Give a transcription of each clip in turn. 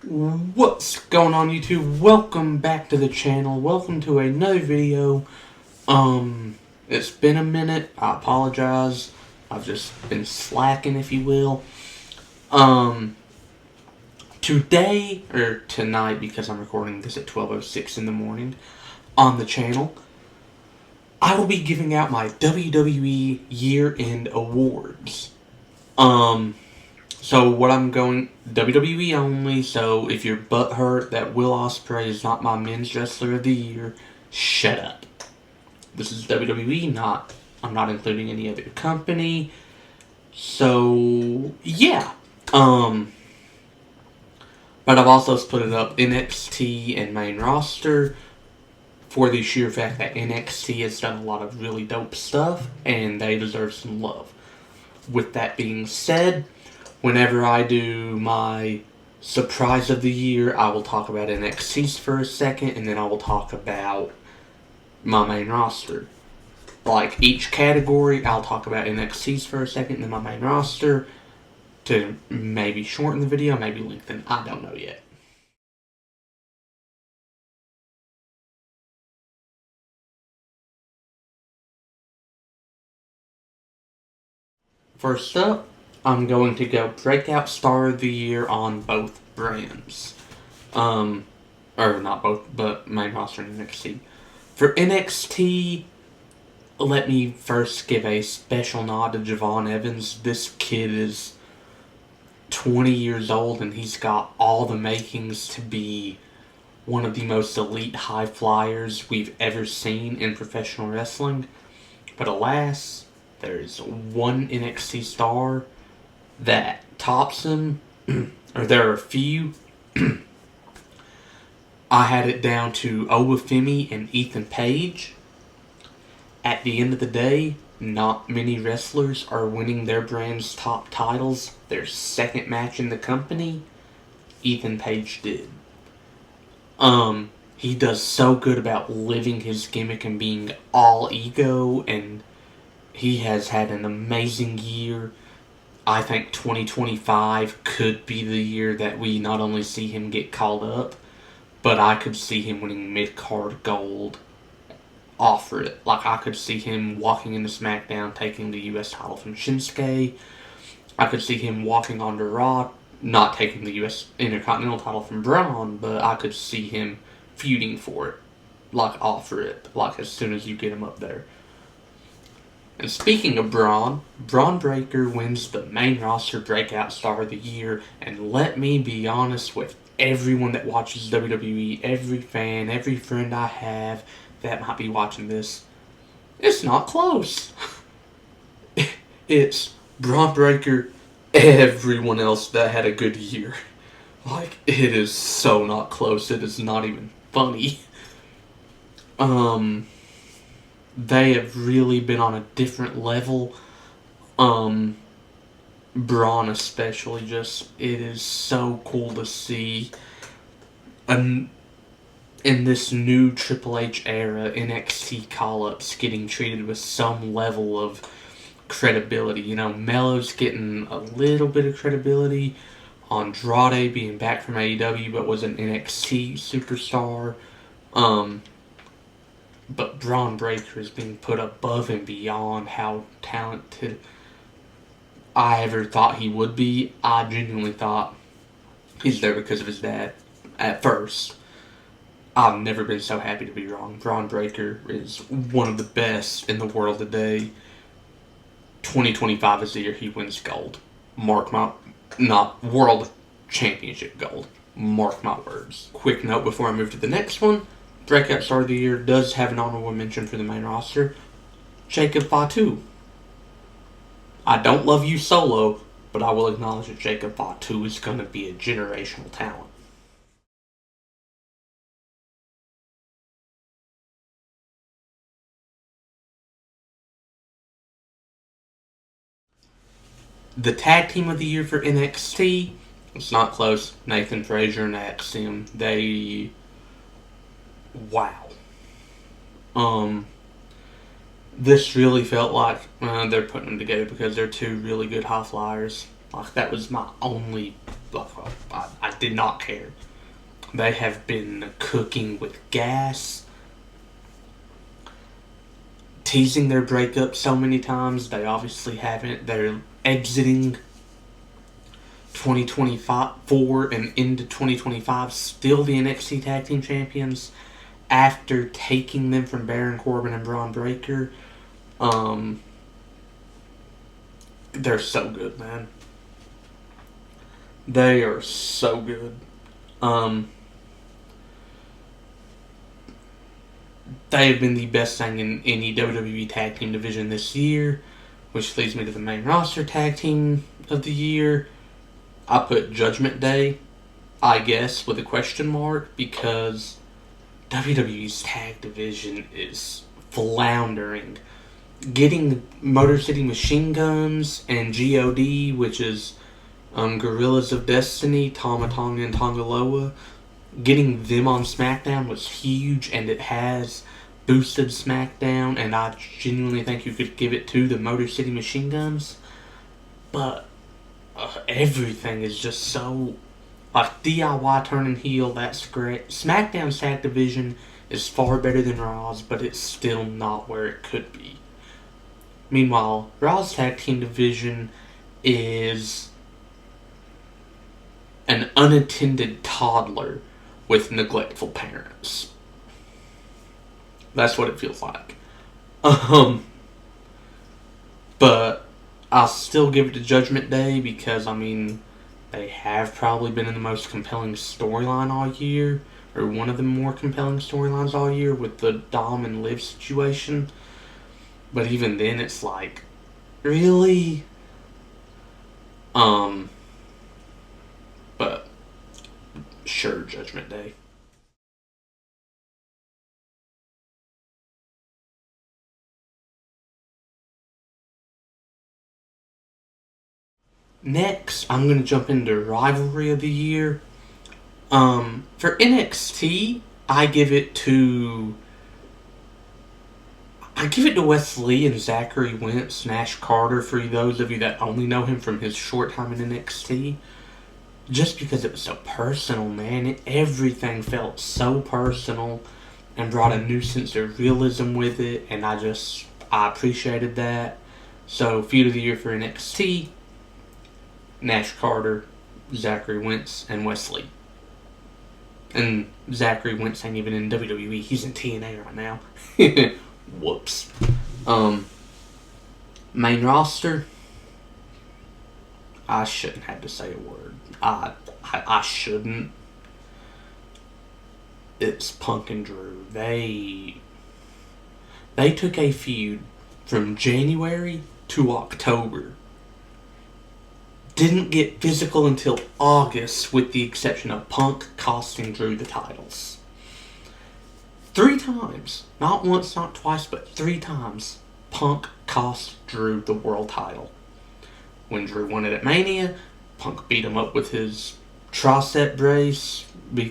What's going on, YouTube? Welcome back to the channel. Welcome to another video. It's been a minute. I apologize. I've just been slacking, if you will. Today, or tonight, because I'm recording this at 12:06 in the morning on the channel, I will be giving out my WWE year-end awards. So what I'm going, WWE only, so if you're butthurt that Will Ospreay is not my men's wrestler of the year, shut up. This is WWE, I'm not including any other company. So, yeah. But I've also split it up NXT and main roster for the sheer fact that NXT has done a lot of really dope stuff and they deserve some love. With that being said, whenever I do my surprise of the year, I will talk about NXT's for a second, and then I will talk about my main roster. Like, each category, I'll talk about NXT's for a second, and then my main roster, to maybe shorten the video, maybe lengthen, I don't know yet. First up, I'm going to go Breakout Star of the Year on both brands. Or not both, but main roster and NXT. For NXT, let me first give a special nod to Javon Evans. This kid is 20 years old and he's got all the makings to be one of the most elite high flyers we've ever seen in professional wrestling. But alas, there's one NXT star that tops him, or there are a few. I had it down to Obafemi and Ethan Page. At the end of the day, not many wrestlers are winning their brand's top titles. Their second match in the company, Ethan Page did. He does so good about living his gimmick and being all ego, and he has had an amazing year. I think 2025 could be the year that we not only see him get called up, but I could see him winning mid-card gold off for it. Like, I could see him walking into SmackDown, taking the U.S. title from Shinsuke. I could see him walking onto Raw, not taking the U.S. Intercontinental title from Braun, but I could see him feuding for it. Like, offer it. Like, as soon as you get him up there. And speaking of Braun Breaker wins the main roster Breakout Star of the Year. And let me be honest with everyone that watches WWE, every fan, every friend I have that might be watching this, it's not close. It's Braun Breaker, everyone else that had a good year. Like, it is so not close. It is not even funny. They have really been on a different level. Braun especially, just, it is so cool to see. In this new Triple H era, NXT call-ups getting treated with some level of credibility. You know, Melo's getting a little bit of credibility. Andrade being back from AEW but was an NXT superstar. But Braun Breaker is being put above and beyond how talented I ever thought he would be. I genuinely thought he's there because of his dad at first. I've never been so happy to be wrong. Braun Breaker is one of the best in the world today. 2025 is the year he wins gold. Mark my, not world championship gold. Mark my words. Quick note before I move to the next one. Breakout Star of the Year does have an honorable mention for the main roster. Jacob Fatu. I don't love you Solo, but I will acknowledge that Jacob Fatu is going to be a generational talent. The tag team of the year for NXT, it's not close. Nathan Frazier and Axiom. Wow. This really felt like they're putting them together because they're two really good high flyers. Like, that was my only... Like, I did not care. They have been cooking with gas, teasing their breakup so many times. They obviously haven't. They're exiting 2024 and into 2025 still the NXT Tag Team Champions after taking them from Baron Corbin and Braun Breaker. They're so good, man. They are so good. They have been the best thing in any WWE Tag Team division this year, which leads me to the main roster Tag Team of the year. I put Judgment Day, I guess, with a question mark, because WWE's tag division is floundering. Getting Motor City Machine Guns and GOD, which is Gorillas of Destiny, Tama Tonga and Tongaloa, getting them on SmackDown was huge, and it has boosted SmackDown, and I genuinely think you could give it to the Motor City Machine Guns. But everything is just so... Like, DIY turning heel, that's great. SmackDown's tag division is far better than Raw's, but it's still not where it could be. Meanwhile, Raw's tag team division is an unattended toddler with neglectful parents. That's what it feels like. But I'll still give it to Judgment Day because, I mean, they have probably been in the most compelling storyline all year, or one of the more compelling storylines all year with the Dom and Liv situation. But even then, it's like, really? But sure, Judgment Day. Next, I'm going to jump into Rivalry of the Year. For NXT, I give it to Wes Lee and Zachary Wentz, Nash Carter, for those of you that only know him from his short time in NXT. Just because it was so personal, man. Everything felt so personal and brought a new sense of realism with it, and I appreciated that. So, Feud of the Year for NXT, Nash Carter, Zachary Wentz, and Wes Lee. And Zachary Wentz ain't even in WWE. He's in TNA right now. Whoops. Main roster. I shouldn't have to say a word. I shouldn't. It's Punk and Drew. They took a feud from January to October. Didn't get physical until August, with the exception of Punk costing Drew the titles. 3 times. Not once, not twice, but 3 times. Punk cost Drew the world title. When Drew won it at Mania, Punk beat him up with his tricep brace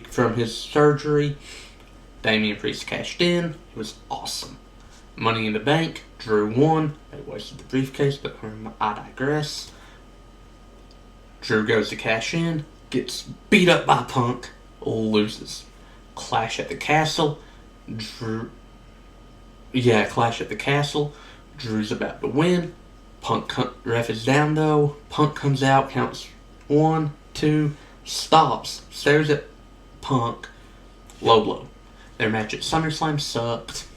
from his surgery. Damian Priest cashed in. It was awesome. Money in the Bank, Drew won. They wasted the briefcase, but I digress. Drew goes to cash in, gets beat up by Punk, loses. Clash at the Castle. Clash at the Castle. Drew's about to win. Ref is down though. Punk comes out, counts 1, 2, stops, stares at Punk. Low blow. Their match at SummerSlam sucked.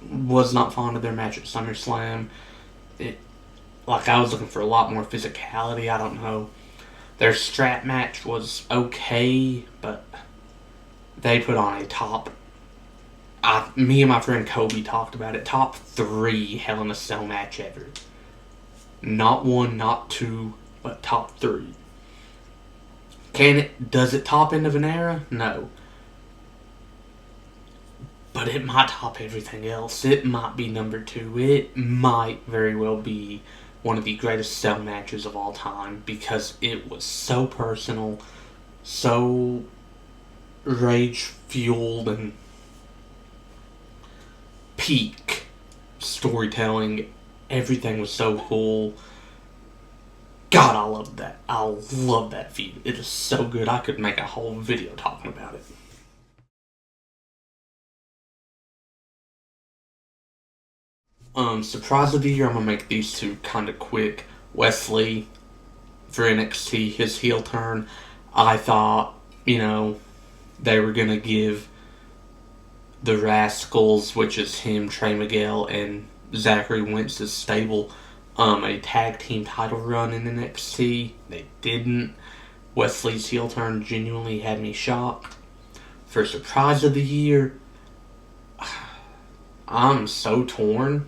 Was not fond of their match at SummerSlam. I was looking for a lot more physicality. I don't know. Their strap match was okay, but they put on a top... me and my friend Kobe talked about it. Top 3 Hell in a Cell match ever. Not 1, not 2, but top 3. Does it top end of an era? No. But it might top everything else. It might be number 2. It might very well be one of the greatest cell matches of all time, because it was so personal, so rage-fueled, and peak storytelling. Everything was so cool. God, I love that. I love that feud. It is so good. I could make a whole video talking about it. Surprise of the year, I'm gonna make these two kind of quick. Wesley for NXT, his heel turn. I thought, they were gonna give the Rascals, which is him, Trey Miguel, and Zachary Wentz's stable, a tag team title run in NXT. They didn't. Wesley's heel turn genuinely had me shocked. For surprise of the year, I'm so torn.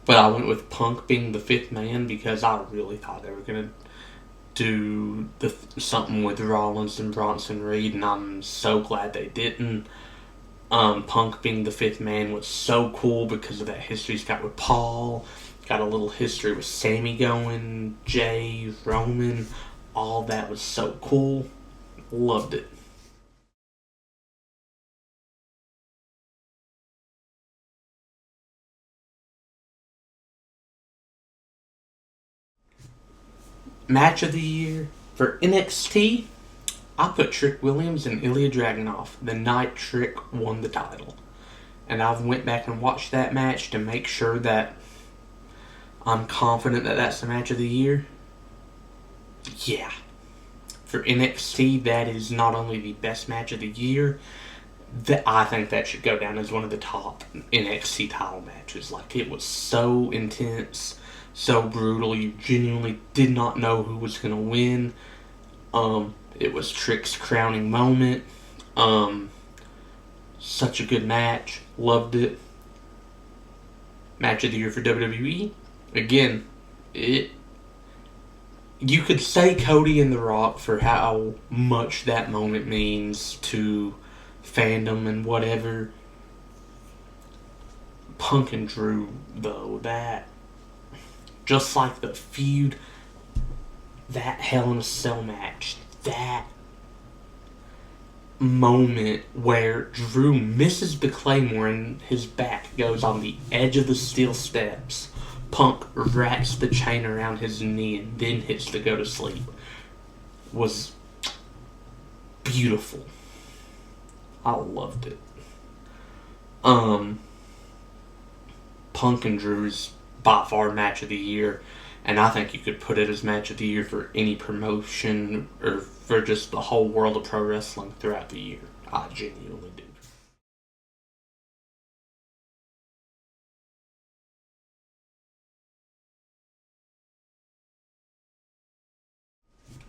But I went with Punk being the fifth man because I really thought they were going to do something with Rollins and Bronson Reed, and I'm so glad they didn't. Punk being the fifth man was so cool because of that history he's got with Paul. Got a little history with Sammy going, Jay, Roman. All that was so cool. Loved it. Match of the year for NXT, I put Trick Williams and Ilya Dragunov the night Trick won the title. And I've went back and watched that match to make sure that I'm confident that that's the match of the year. Yeah. For NXT, that is not only the best match of the year, that I think that should go down as one of the top NXT title matches. Like, it was so intense, so brutal. You genuinely did not know who was going to win. It was Trick's crowning moment. Such a good match. Loved it. Match of the year for WWE. Again, you could say Cody and The Rock for how much that moment means to fandom and whatever. Punk and Drew, though, that, just like the feud, that Hell in a Cell match, that moment where Drew misses the Claymore and his back goes on the edge of the steel steps. Punk wraps the chain around his knee and then hits the go to sleep. Was beautiful. I loved it. Punk and Drew's by far match of the year, and I think you could put it as match of the year for any promotion or for just the whole world of pro wrestling throughout the year. I genuinely do.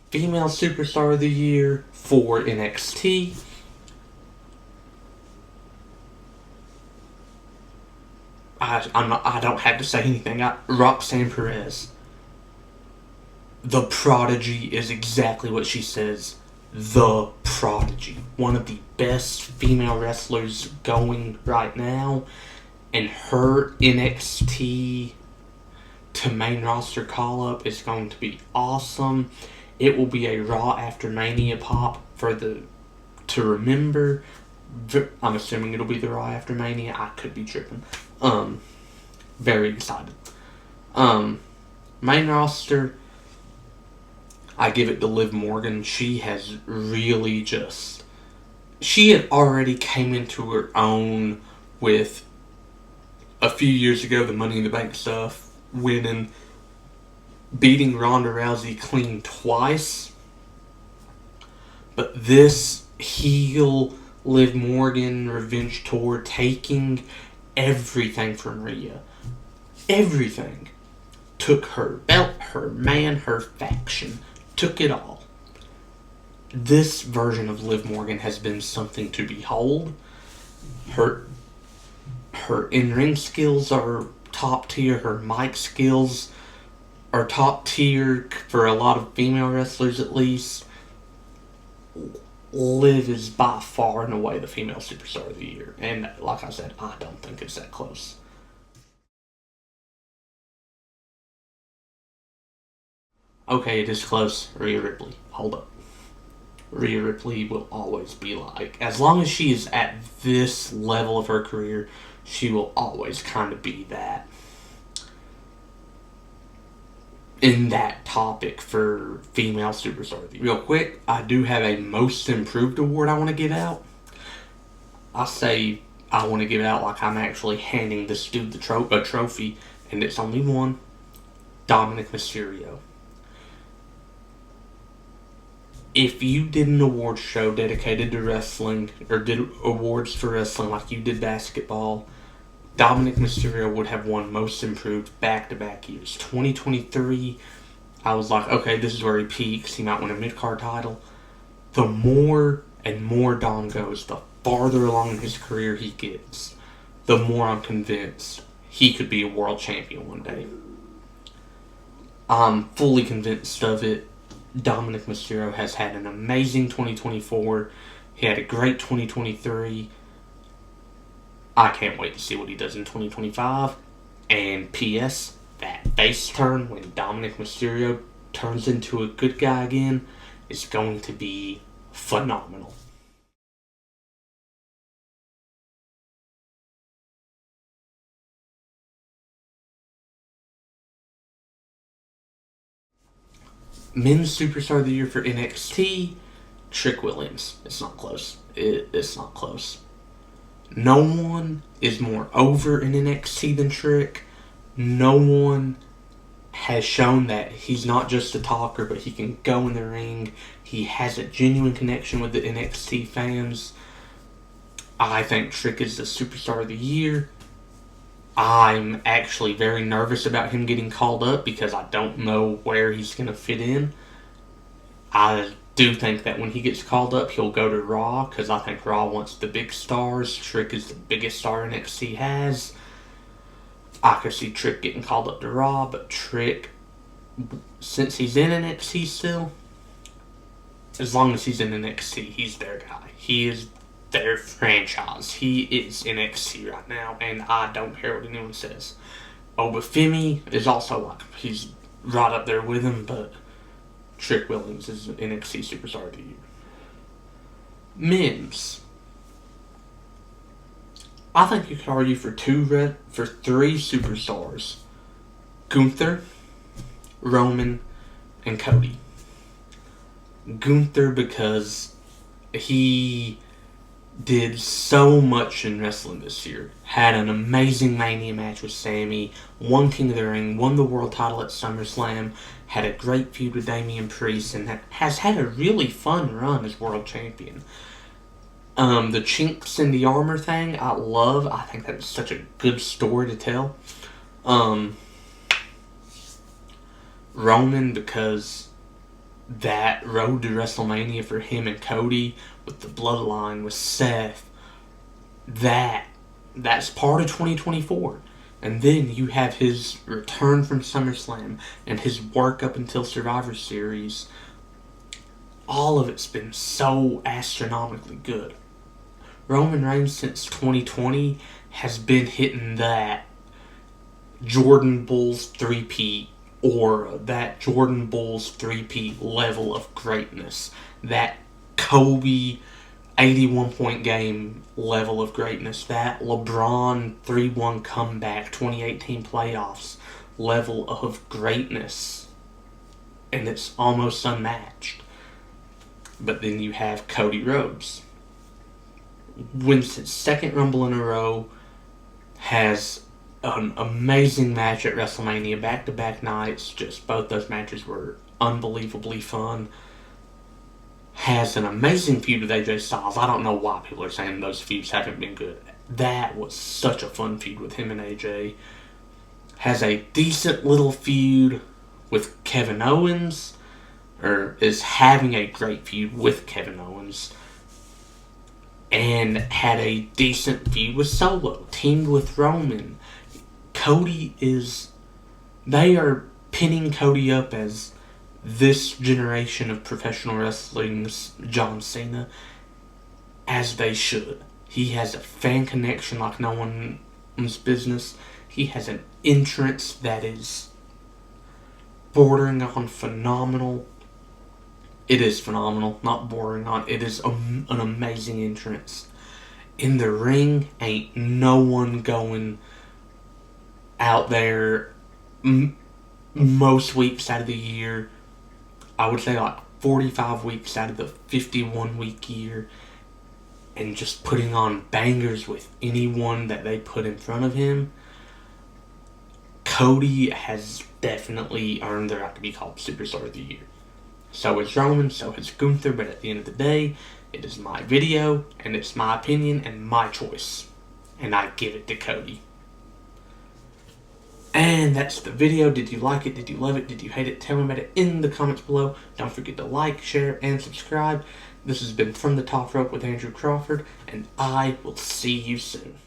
Female Superstar of the Year for NXT. I don't have to say anything. Roxanne Perez. The Prodigy is exactly what she says. The Prodigy. One of the best female wrestlers going right now. And her NXT to main roster call-up is going to be awesome. It will be a Raw after Mania pop to remember. I'm assuming it'll be the Raw after Mania. I could be tripping. Very excited. Main roster, I give it to Liv Morgan. She has really she had already came into her own with a few years ago, the Money in the Bank stuff, winning, beating Ronda Rousey clean twice. But this heel Liv Morgan revenge tour, taking everything from Rhea. Everything. Took her belt, her man, her faction. Took it all. This version of Liv Morgan has been something to behold. Her in-ring skills are top tier. Her mic skills are top tier for a lot of female wrestlers, at least. Liv is by far and away the female superstar of the year. And like I said, I don't think it's that close. Okay, it is close. Rhea Ripley. Hold up. Rhea Ripley will always be like, as long as she is at this level of her career, she will always kind of be that in that topic for female superstar of the year. Real quick, I do have a most improved award I want to give out. I say I want to give it out like I'm actually handing this dude a trophy, and it's only one. Dominic Mysterio. If you did an award show dedicated to wrestling, or did awards for wrestling like you did basketball, Dominic Mysterio would have won most improved back-to-back years. 2023, I was like, okay, this is where he peaks. He might win a mid-card title. The more and more Dom goes, the farther along in his career he gets, the more I'm convinced he could be a world champion one day. I'm fully convinced of it. Dominic Mysterio has had an amazing 2024. He had a great 2023. I can't wait to see what he does in 2025. And P.S., that face turn when Dominic Mysterio turns into a good guy again is going to be phenomenal. Men's Superstar of the Year for NXT, Trick Williams. It's not close. It's not close. No one is more over in NXT than Trick. No one has shown that he's not just a talker, but he can go in the ring. He has a genuine connection with the NXT fans. I think Trick is the Superstar of the Year. I'm actually very nervous about him getting called up because I don't know where he's going to fit in. I do think that when he gets called up, he'll go to Raw because I think Raw wants the big stars. Trick is the biggest star NXT has. I could see Trick getting called up to Raw, but Trick, since he's in NXT still, as long as he's in NXT, he's their guy. He is their franchise. He is NXT right now, and I don't care what anyone says. Obafemi is also like, he's right up there with him, but Trick Williams is NXT Superstar of the Year. Men's. I think you could argue for three superstars: Gunther, Roman, and Cody. Gunther because he did so much in wrestling this year. Had an amazing Mania match with Sammy, won King of the Ring, won the world title at SummerSlam, had a great feud with Damian Priest, and has had a really fun run as world champion. The chinks in the armor thing, I love. I think that's such a good story to tell. Roman because that road to WrestleMania for him and Cody with the bloodline with Seth, that's part of 2024. And then you have his return from SummerSlam and his work up until Survivor Series. All of it's been so astronomically good. Roman Reigns since 2020 has been hitting that Jordan Bulls three-peat aura, that Jordan Bulls three-peat level of greatness, that Kobe 81-point game level of greatness, that LeBron 3-1 comeback 2018 playoffs level of greatness, and it's almost unmatched. But then you have Cody Rhodes. Wins his second Rumble in a row, has an amazing match at WrestleMania, back-to-back nights, just both those matches were unbelievably fun. Has an amazing feud with AJ Styles. I don't know why people are saying those feuds haven't been good. That was such a fun feud with him and AJ. Has a decent little feud with Kevin Owens, or is having a great feud with Kevin Owens. And had a decent feud with Solo, teamed with Roman. They are pinning Cody up as this generation of professional wrestling's John Cena, as they should. He has a fan connection like no one's business. He has an entrance that is bordering on phenomenal. It is phenomenal, not bordering on. It is an amazing entrance. In the ring, ain't no one going out there most weeks out of the year. I would say like 45 weeks out of the 51 week year, and just putting on bangers with anyone that they put in front of him. Cody has definitely earned the right to be called Superstar of the Year. So has Roman, so has Gunther, but at the end of the day, it is my video, and it's my opinion, and my choice. And I give it to Cody. And that's the video. Did you like it? Did you love it? Did you hate it? Tell me about it in the comments below. Don't forget to like, share, and subscribe. This has been From the Top Rope with Andrew Crawford, and I will see you soon.